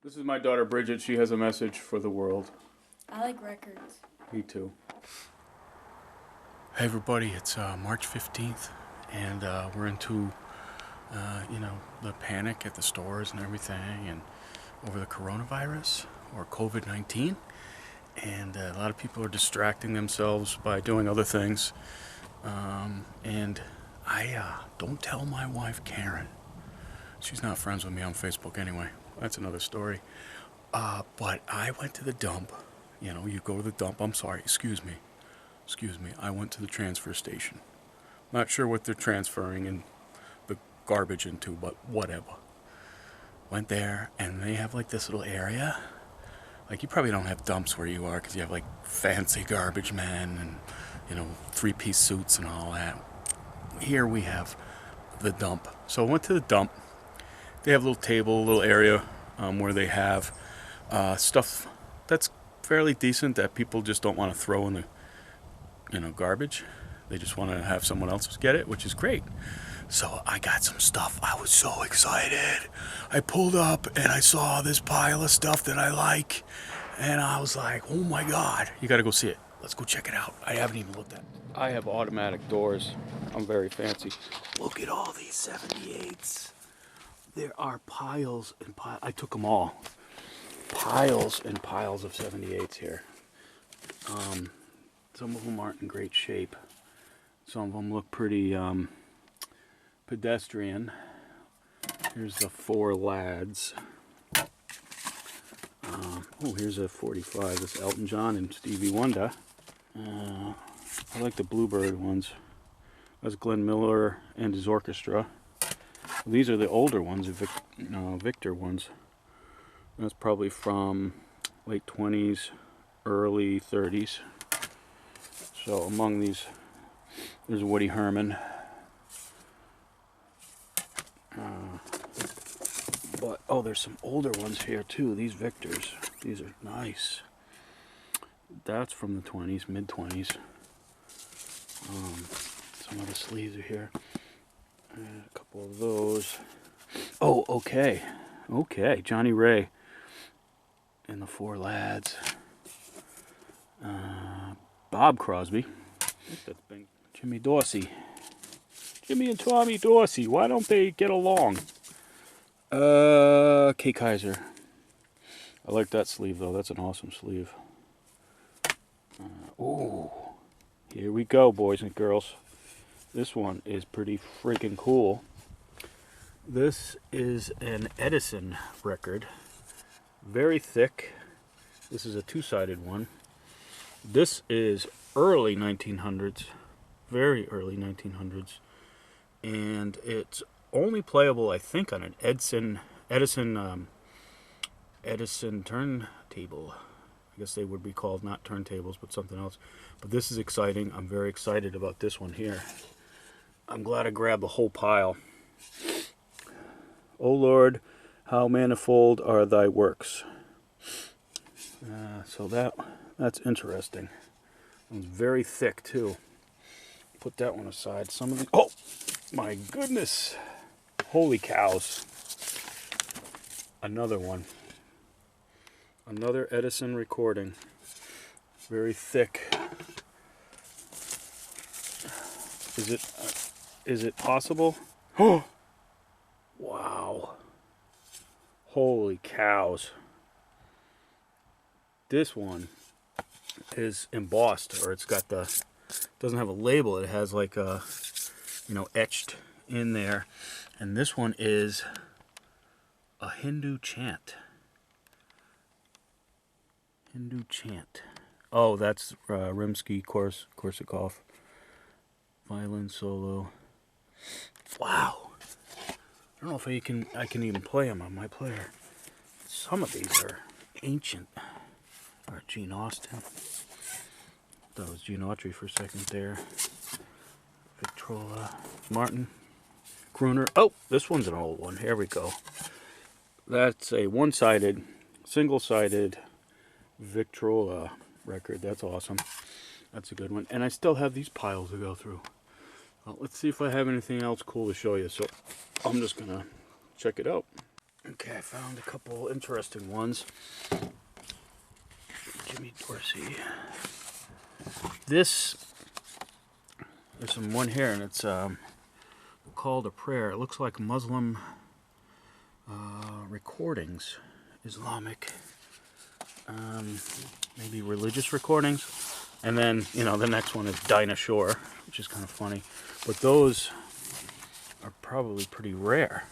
This is my daughter Bridget. She has a message for the world. I like records. Me too. Hey everybody, it's March 15th and we're into, the panic at the stores and everything and over the coronavirus or COVID-19. And a lot of people are distracting themselves by doing other things. And I don't tell my wife Karen. She's not friends with me on Facebook anyway. That's another story. But I went to the dump. You know, you go to the dump. I'm sorry, excuse me. I went to the transfer station. Not sure what they're transferring in the garbage into, but whatever. Went there, and they have like this little area. Like, you probably don't have dumps where you are because you have like fancy garbage men and, three-piece suits and all that. Here we have the dump. So I went to the dump. They have a little table, a little area where they have stuff that's fairly decent that people just don't want to throw in the garbage. They just want to have someone else get it, which is great. So I got some stuff. I was so excited. I pulled up and I saw this pile of stuff that I like. And I was like, oh my God, you got to go see it. Let's go check it out. I haven't even looked at it. I have automatic doors. I'm very fancy. Look at all these 78s. There are piles and piles. I took them all. Piles and piles of 78s here. Some of them aren't in great shape. Some of them look pretty pedestrian. Here's the Four Lads. Here's a 45. This Elton John and Stevie Wonder. I like the Bluebird ones. That's Glenn Miller and his orchestra. These are the older ones, Victor ones. That's probably from late 20s, early 30s. So among these, there's Woody Herman. There's some older ones here too. These Victors, these are nice. That's from the 20s, mid-20s. Some of the sleeves are here. And a couple of those. Oh, okay. Johnny Ray and the Four Lads. Bob Crosby. That's been Jimmy Dorsey. Jimmy and Tommy Dorsey. Why don't they get along? Kay Kaiser. I like that sleeve though. That's an awesome sleeve. Here we go, boys and girls. This one is pretty freaking cool. This is an Edison record. Very thick. This is a two-sided one. This is early 1900s. Very early 1900s. And it's only playable, I think, on an Edison turntable. I guess they would be called not turntables, but something else. But this is exciting. I'm very excited about this one here. I'm glad I grabbed the whole pile. O Lord, how manifold are thy works. So that's interesting. It's very thick too. Put that one aside. Some of the oh my goodness, holy cows! Another one. Another Edison recording. Very thick. Is it possible? Oh! Wow. Holy cows. This one is embossed, or it's got doesn't have a label. It has like a, etched in there. And this one is a Hindu chant. Hindu chant. Oh, that's Rimsky-Korsakov. Violin solo. Wow. I don't know if I can even play them on my player. Some of these are ancient. Or Gene Austin. That was Gene Autry for a second there. Victrola. Martin. Crooner. Oh, this one's an old one. Here we go. That's a one-sided, single-sided Victrola record. That's awesome. That's a good one. And I still have these piles to go through. Well, let's see if I have anything else cool to show you. So I'm just going to check it out. Okay, I found a couple interesting ones. Jimmy Dorsey. There's one here, and it's called a prayer. It looks like Muslim recordings, Islamic, maybe religious recordings. And then, the next one is Dinah Shore, which is kind of funny. But those are probably pretty rare.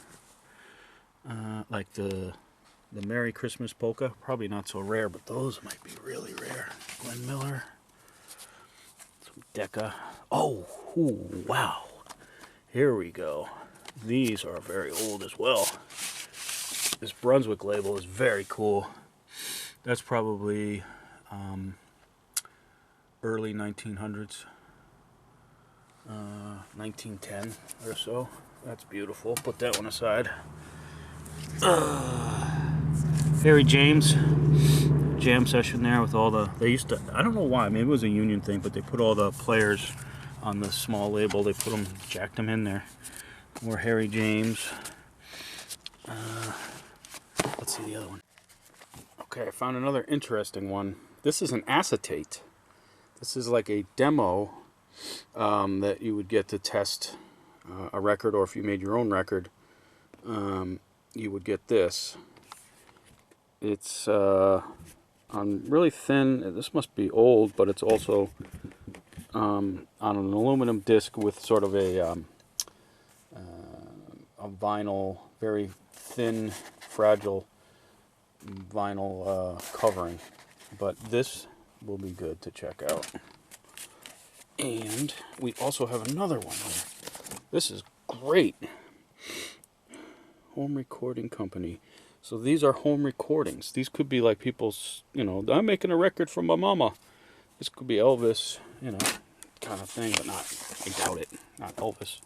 Like the Merry Christmas polka, probably not so rare, but those might be really rare. Glenn Miller, some Decca. Oh, ooh, wow. Here we go. These are very old as well. This Brunswick label is very cool. That's probably early 1900s, 1910 or so. That's beautiful. Put that one aside. Harry James jam session there with all the, they used to, I don't know why, maybe it was a union thing, but they put all the players on the small label. They put them, jacked them in there. More Harry James. Let's see the other one. Okay, I found another interesting one. This is an acetate. This is like a demo that you would get to test a record, or if you made your own record, you would get this. It's on really thin, this must be old, but it's also on an aluminum disc with sort of a vinyl, very thin, fragile vinyl covering. But this will be good to check out. And we also have another one here. This is great. Home Recording Company. So these are home recordings. These could be like people's, I'm making a record for my mama. This could be Elvis, kind of thing, but not, I doubt it, not Elvis.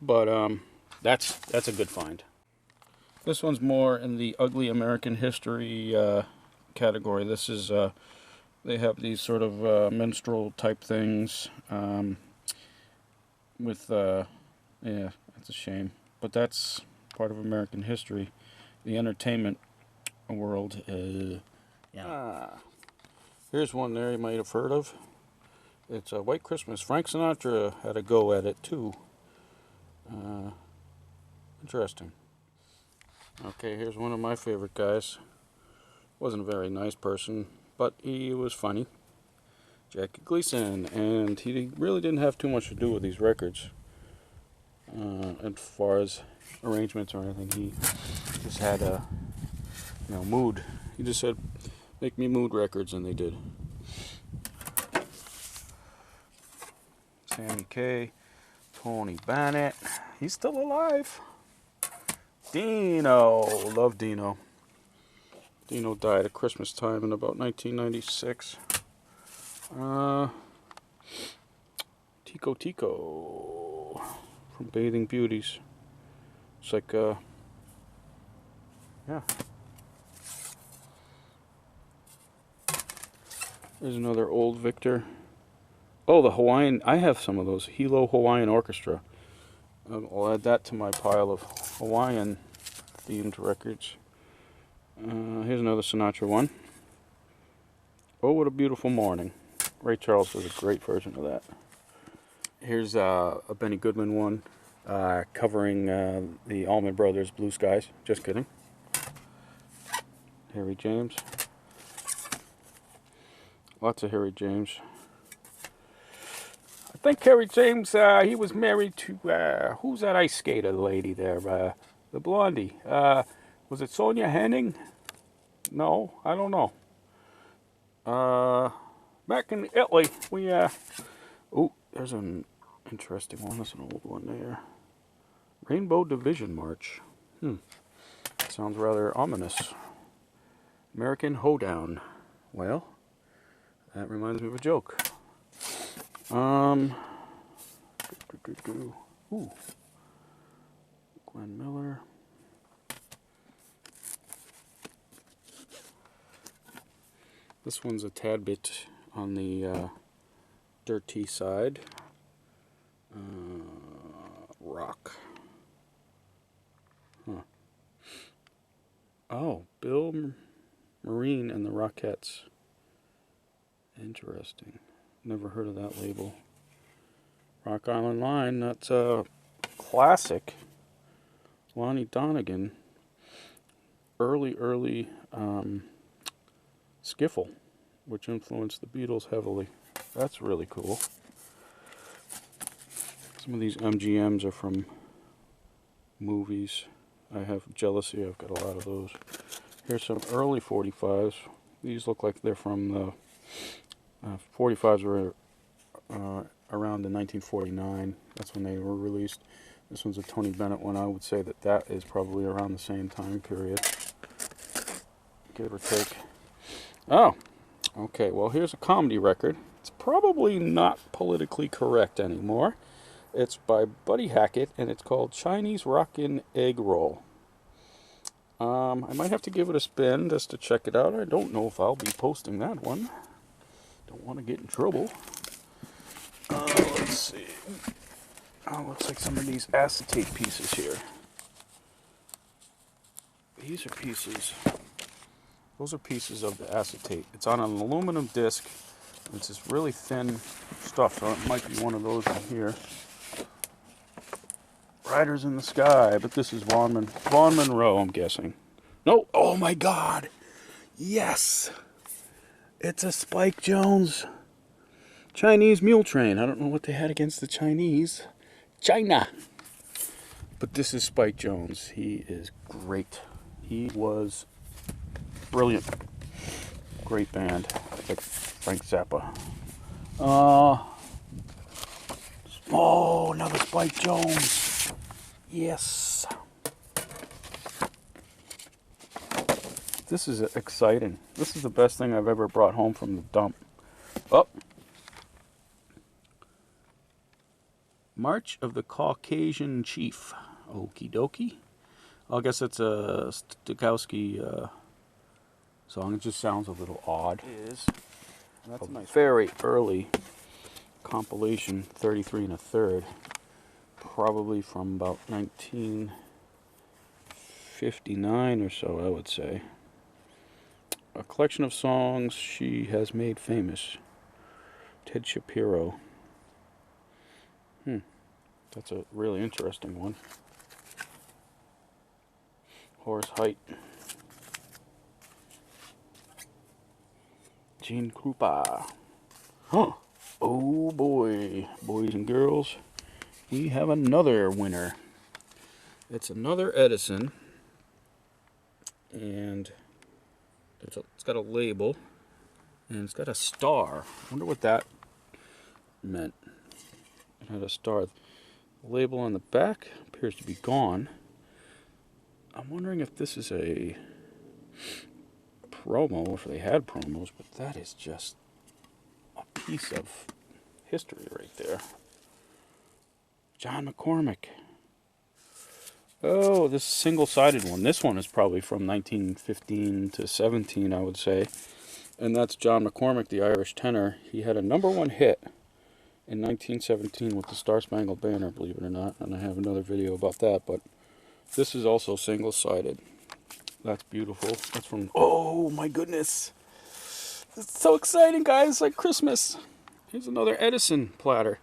But that's a good find. This one's more in the ugly American history category. This is, they have these sort of minstrel type things with, yeah, that's a shame. But that's part of American history. The entertainment world. Yeah. Here's one there you might have heard of. It's a White Christmas. Frank Sinatra had a go at it too. Interesting. Okay, here's one of my favorite guys. Wasn't a very nice person, but he was funny. Jackie Gleason, and he really didn't have too much to do with these records. As far as arrangements or anything, he just had a mood. He just said, make me mood records, and they did. Sammy Kaye, Tony Bennett, he's still alive. Dino, love Dino. Dino died at Christmas time in about 1996. Tico Tico from Bathing Beauties. It's like, yeah. There's another old Victor. Oh, the Hawaiian. I have some of those. Hilo Hawaiian Orchestra. I'll add that to my pile of Hawaiian themed records. Here's another Sinatra one. Oh, what a beautiful morning. Ray Charles does a great version of that. Here's a Benny Goodman one covering the Allman Brothers' Blue Skies. Just kidding. Harry James. Lots of Harry James. I think Harry James, he was married to, who's that ice skater lady there? The blondie. Was it Sonia Henning? No, I don't know. Back in Italy, we, oh, there's an interesting one. That's an old one there. Rainbow Division March. Sounds rather ominous. American Hoedown. Well, that reminds me of a joke. Ooh. Glenn Miller. This one's a tad bit on the dirty side. Rock. Huh. Bill Marine and the Rockettes. Interesting. Never heard of that label. Rock Island Line, that's a classic. Lonnie Donegan. Early skiffle, which influenced the Beatles heavily. That's really cool. Some of these MGMs are from movies. I have Jealousy, I've got a lot of those. Here's some early 45s. These look like they're from the 45s were around in 1949. That's when they were released. This one's a Tony Bennett one. I would say that that is probably around the same time period, give or take. Oh, okay. Well, here's a comedy record. It's probably not politically correct anymore. It's by Buddy Hackett, and it's called Chinese Rockin' Egg Roll. I might have to give it a spin just to check it out. I don't know if I'll be posting that one. Don't want to get in trouble. Let's see. Oh, looks like some of these acetate pieces here. These are pieces. Those are pieces of the acetate. It's on an aluminum disc. It's this really thin stuff, so it might be one of those in here. Riders in the Sky, but this is Vaughn Monroe, I'm guessing. No, oh my God. Yes. It's a Spike Jones Chinese Mule Train. I don't know what they had against the Chinese. China. But this is Spike Jones. He is great. He was brilliant. Great band. Like Frank Zappa. Oh, another Spike Jones. Yes. This is exciting. This is the best thing I've ever brought home from the dump. Oh. March of the Caucasian Chief. Okie dokie. I guess it's a Stokowski song. It just sounds a little odd. It is. That's a nice very early compilation, 33 1/3. Probably from about 1959 or so, I would say. A collection of songs she has made famous. Ted Shapiro. That's a really interesting one. Horace Heidt. Gene Krupa. Huh. Oh boy, boys and girls, we have another winner. It's another Edison, and it's got a label, and it's got a star. I wonder what that meant. It had a star. The label on the back appears to be gone. I'm wondering if this is a promo, if they had promos, but that is just a piece of history right there. John McCormick. Oh, this single-sided one. This one is probably from 1915 to 17, I would say. And that's John McCormick, the Irish tenor. He had a #1 hit in 1917 with the Star Spangled Banner, believe it or not. And I have another video about that, but this is also single-sided. That's beautiful. That's from... Oh, my goodness. It's so exciting, guys. It's like Christmas. Here's another Edison platter.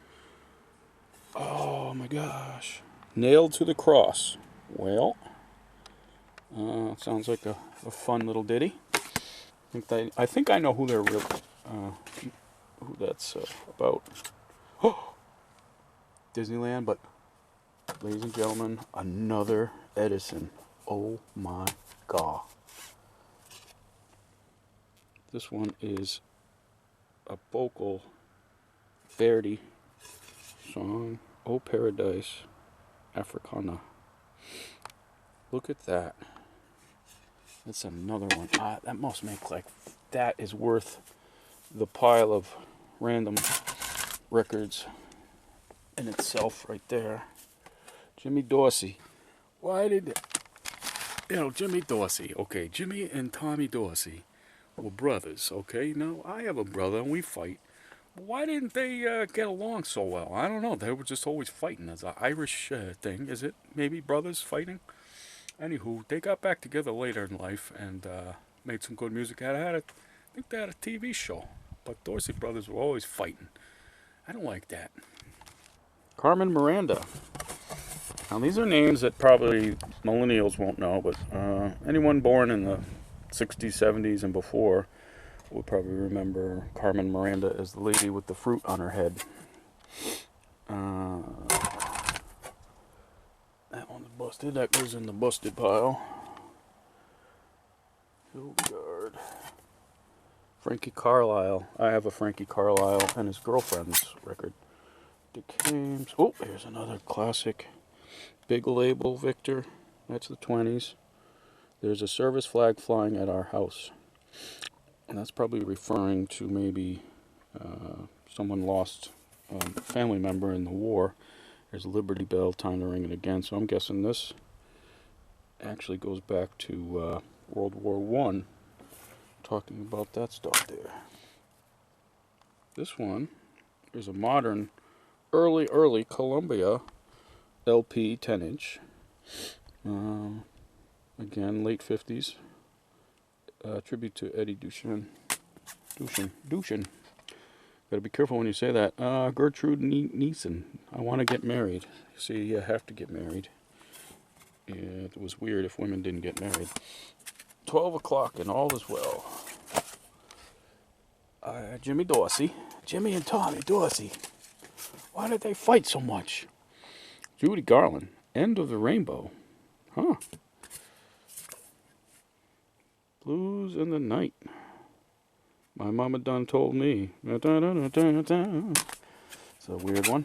Oh, my gosh. Nailed to the Cross. Well, sounds like a fun little ditty. I think I know who they're really... who that's about. Oh, Disneyland, but... Ladies and gentlemen, another Edison. Oh my God. This one is a vocal Verdi song, Oh Paradise Africana. Look at that. That's another one. That must make like, that is worth the pile of random records in itself right there. Jimmy Dorsey. Why did, Jimmy Dorsey, okay, Jimmy and Tommy Dorsey were brothers, okay? Now, I have a brother and we fight. Why didn't they get along so well? I don't know. They were just always fighting. As an Irish thing, is it? Maybe brothers fighting? Anywho, they got back together later in life and made some good music. I think they had a TV show, but Dorsey brothers were always fighting. I don't like that. Carmen Miranda. Now these are names that probably millennials won't know, but anyone born in the 60s, 70s, and before would probably remember Carmen Miranda as the lady with the fruit on her head. That one's busted. That goes in the busted pile. Hildegard. Frankie Carlisle. I have a Frankie Carlisle and his girlfriend's record. Dick Hames. Oh, here's another classic. Big Label Victor. That's the 20s. There's a service flag flying at our house. And that's probably referring to maybe someone lost a family member in the war. There's Liberty Bell, time to ring it again. So I'm guessing this actually goes back to World War One, talking about that stuff there. This one is a modern, early Columbia LP 10-inch. Again, late 50s. Tribute to Eddie Dushan. Gotta be careful when you say that. Gertrude Neeson. I want to get married. See, you have to get married. Yeah, it was weird if women didn't get married. 12 o'clock and all is well. Jimmy Dorsey. Jimmy and Tommy Dorsey. Why did they fight so much? Judy Garland. End of the Rainbow. Huh. Blues in the Night. My mama done told me. It's a weird one.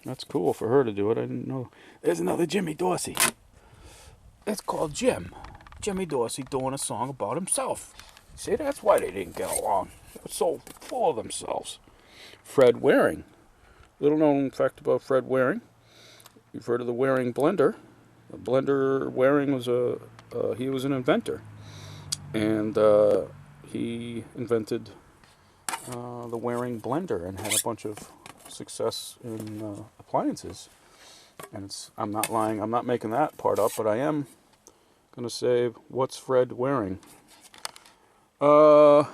That's cool for her to do it. I didn't know. There's another Jimmy Dorsey. It's called Jim. Jimmy Dorsey doing a song about himself. See, that's why they didn't get along. They were so full of themselves. Fred Waring. Little known fact about Fred Waring. You've heard of the Waring blender. The blender Waring was he was an inventor. And he invented the Waring blender and had a bunch of success in appliances. And I'm not lying, I'm not making that part up, but I am going to say, what's Fred Waring? That's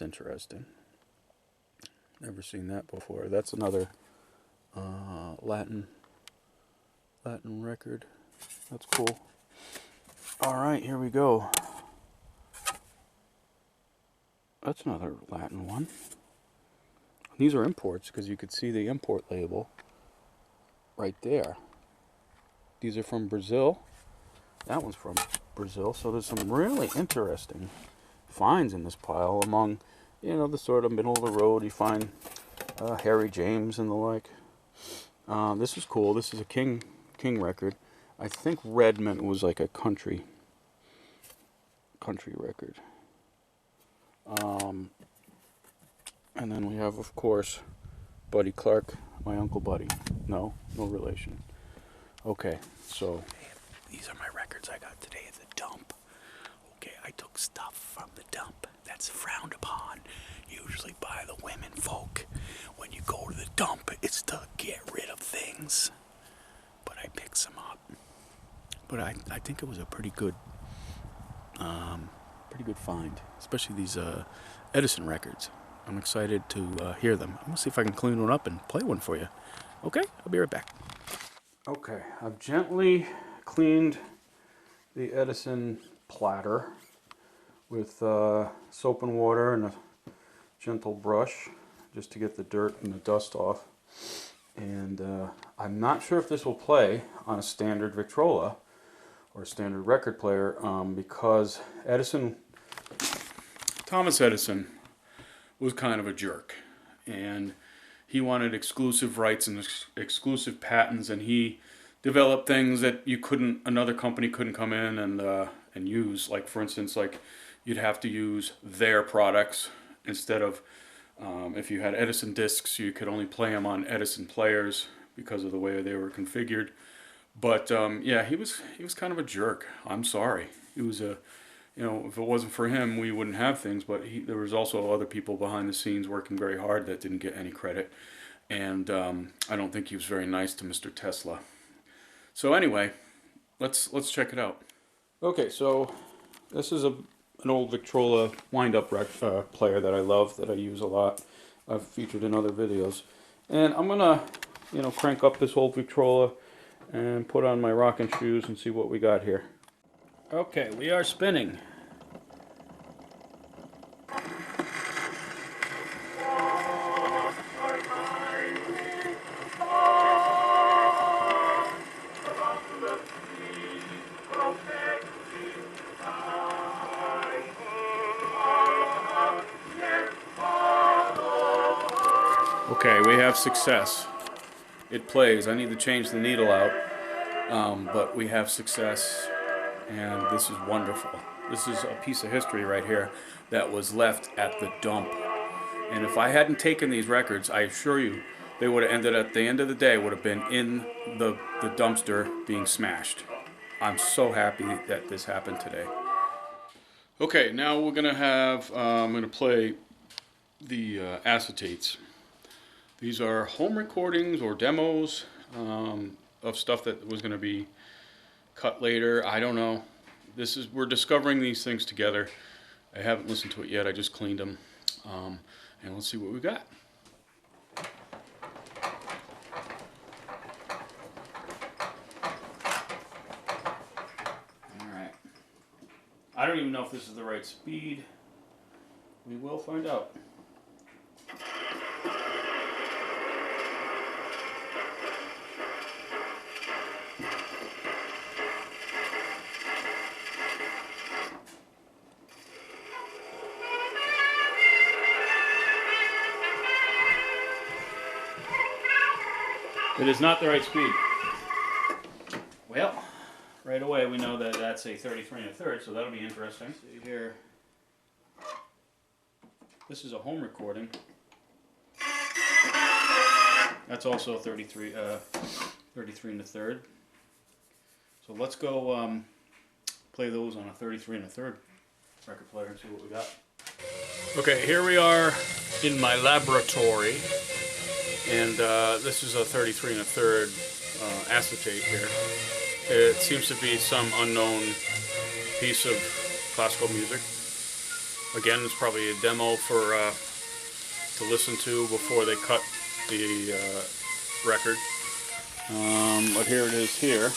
interesting. Never seen that before. That's another Latin record. That's cool. All right, here we go. That's another Latin one. These are imports because you could see the import label right there. These are from Brazil. That one's from Brazil. So there's some really interesting finds in this pile among, the sort of middle of the road. You find Harry James and the like. This is cool. This is a King record. I think Redmond was like a country record. And then we have, of course, Buddy Clark, my Uncle Buddy. No relation. Okay, so these are my records I got today at the dump. Okay, I took stuff from the dump that's frowned upon, usually by the womenfolk. When you go to the dump, it's to get rid of things. But I picked some up. But I think it was a pretty good find, especially these Edison records. I'm excited to hear them. I'm gonna see if I can clean one up and play one for you. Okay, I'll be right back. Okay, I've gently cleaned the Edison platter with soap and water and a gentle brush just to get the dirt and the dust off. And I'm not sure if this will play on a standard Victrola or a standard record player because Thomas Edison was kind of a jerk, and he wanted exclusive rights and exclusive patents, and he developed things that another company couldn't come in and use. Like, for instance, like you'd have to use their products instead of if you had Edison discs, you could only play them on Edison players because of the way they were configured. But yeah, he was kind of a jerk. I'm sorry. He was if it wasn't for him, we wouldn't have things. But there was also other people behind the scenes working very hard that didn't get any credit. And I don't think he was very nice to Mr. Tesla. So anyway, let's check it out. Okay, so this is an old Victrola wind-up player that I love, that I use a lot. I've featured in other videos, and I'm gonna, crank up this old Victrola and put on my rocking shoes and see what we got here. Okay, we are spinning. Okay, we have success. It plays. I need to change the needle out, but we have success, and this is wonderful. This is a piece of history right here that was left at the dump. And if I hadn't taken these records, I assure you, they would have ended at the end of the day, would have been in the dumpster being smashed. I'm so happy that this happened today. Okay, now we're gonna have, I'm gonna play the acetates. These are home recordings or demos of stuff that was gonna be cut later. I don't know. We're discovering these things together. I haven't listened to it yet. I just cleaned them. And let's see what we got. Alright. I don't even know if this is the right speed. We will find out. It is not the right speed. Well, right away we know that that's a 33 1/3, so that'll be interesting. See here. This is a home recording. That's also 33 1/3. So let's go play those on a 33 1/3 record player and see what we got. Okay, here we are in my laboratory. And this is a 33 1/3 acetate here. It seems to be some unknown piece of classical music. Again, it's probably a demo for to listen to before they cut the record. But here it is here.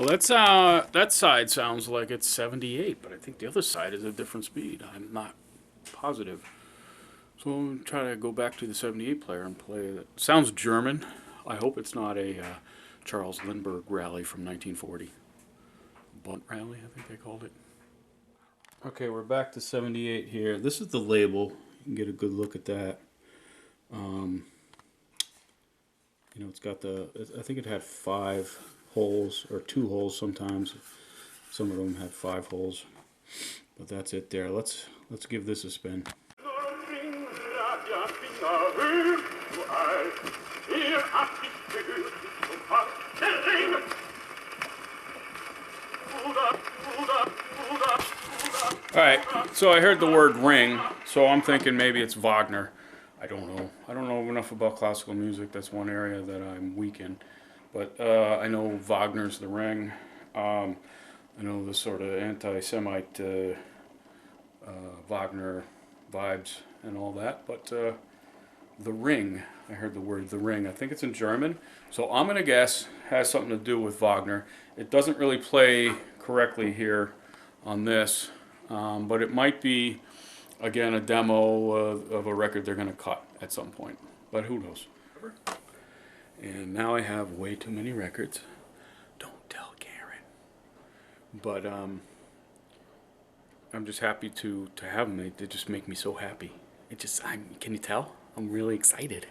Well, that side sounds like it's 78, but I think the other side is a different speed. I'm not positive. So we'll try to go back to the 78 player and play it. Sounds German. I hope it's not a Charles Lindbergh rally from 1940. Bunt rally, I think they called it. Okay, we're back to 78 here. This is the label. You can get a good look at that. You know, it's got I think it had 5 holes, or 2 holes sometimes. Some of them had 5 holes. But that's it there. Let's give this a spin. All right, so I heard the word ring, so I'm thinking maybe it's Wagner. I don't know. I don't know enough about classical music. That's one area that I'm weak in. But I know Wagner's The Ring. I know the sort of anti-Semite Wagner vibes and all that. But The Ring, I heard the word The Ring. I think it's in German. So I'm going to guess has something to do with Wagner. It doesn't really play correctly here on this, but it might be, again, a demo of a record they're going to cut at some point. But who knows? And now I have way too many records. Don't tell Karen. But I'm just happy to have them. They just make me so happy. Can you tell? I'm really excited.